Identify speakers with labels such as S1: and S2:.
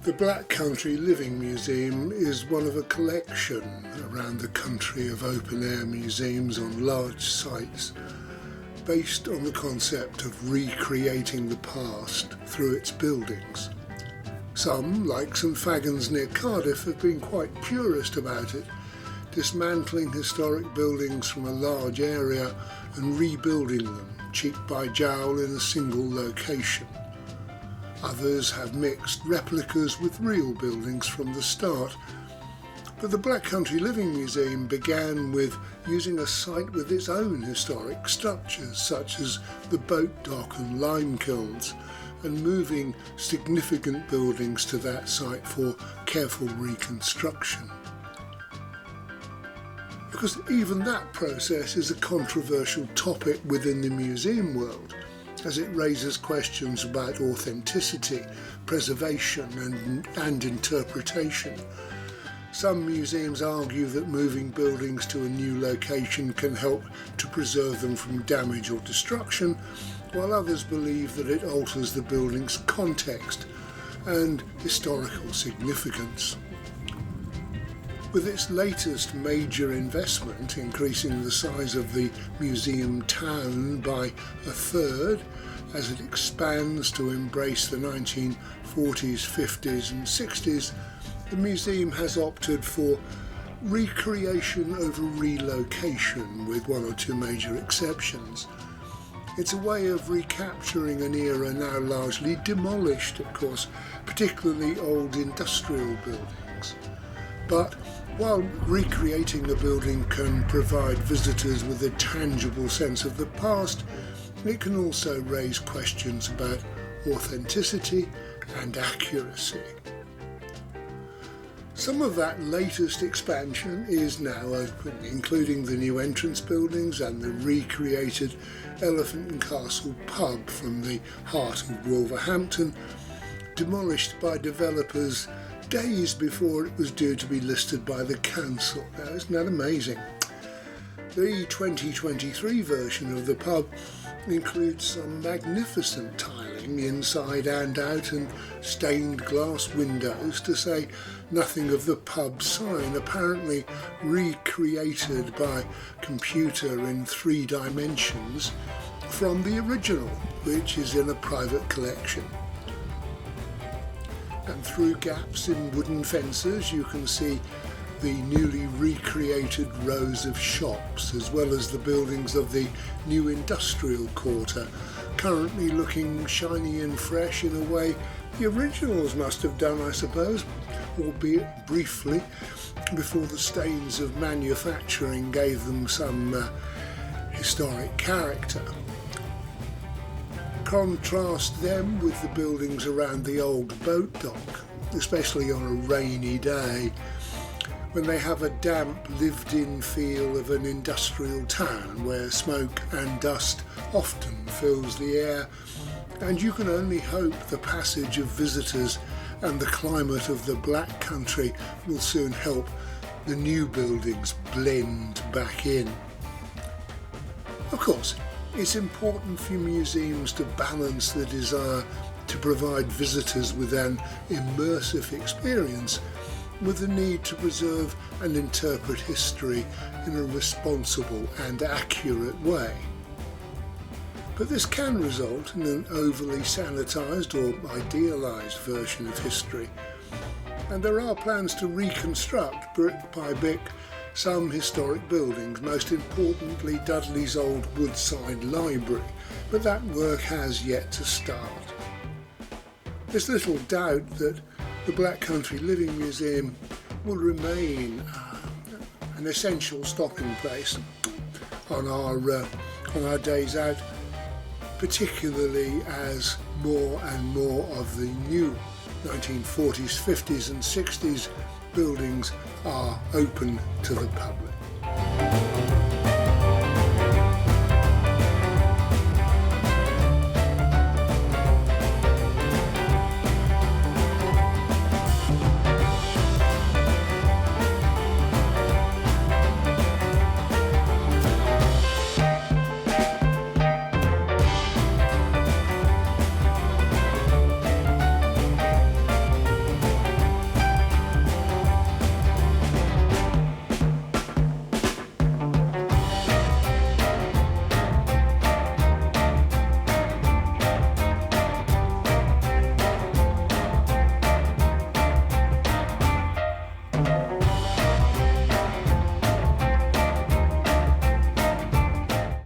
S1: The Black Country Living Museum is one of a collection around the country of open-air museums on large sites, based on the concept of recreating the past through its buildings. Some, like St Fagans near Cardiff, have been quite purist about it, dismantling historic buildings from a large area and rebuilding them, cheek by jowl, in a single location. Others have mixed replicas with real buildings from the start. But the Black Country Living Museum began with using a site with its own historic structures, such as the boat dock and lime kilns, and moving significant buildings to that site for careful reconstruction. Because even that process is a controversial topic within the museum world, as it raises questions about authenticity, preservation and interpretation. Some museums argue that moving buildings to a new location can help to preserve them from damage or destruction, while others believe that it alters the building's context and historical significance. With its latest major investment, increasing the size of the museum town by a third as it expands to embrace the 1940s, 50s and 60s, the museum has opted for recreation over relocation, with one or two major exceptions. It's a way of recapturing an era now largely demolished, of course, particularly old industrial buildings. But while recreating a building can provide visitors with a tangible sense of the past, it can also raise questions about authenticity and accuracy. Some of that latest expansion is now open, including the new entrance buildings and the recreated Elephant and Castle pub from the heart of Wolverhampton, demolished by developers days before it was due to be listed by the council. Now, isn't that amazing? The 2023 version of the pub includes some magnificent tiling inside and out and stained glass windows, to say nothing of the pub sign, apparently recreated by computer in 3 dimensions from the original, which is in a private collection. And through gaps in wooden fences you can see the newly recreated rows of shops, as well as the buildings of the new industrial quarter, currently looking shiny and fresh in a way the originals must have done, I suppose, albeit briefly, before the stains of manufacturing gave them some historic character. Contrast them with the buildings around the old boat dock, especially on a rainy day, when they have a damp, lived-in feel of an industrial town where smoke and dust often fills the air, and you can only hope the passage of visitors and the climate of the Black Country will soon help the new buildings blend back in. Of course, it's important for museums to balance the desire to provide visitors with an immersive experience with the need to preserve and interpret history in a responsible and accurate way. But this can result in an overly sanitised or idealised version of history, and there are plans to reconstruct, brick by brick, some historic buildings, most importantly Dudley's old Woodside Library, but that work has yet to start. There's little doubt that the Black Country Living Museum will remain an essential stopping place on our days out, particularly as more and more of the new 1940s, 50s and 60s buildings are open to the public.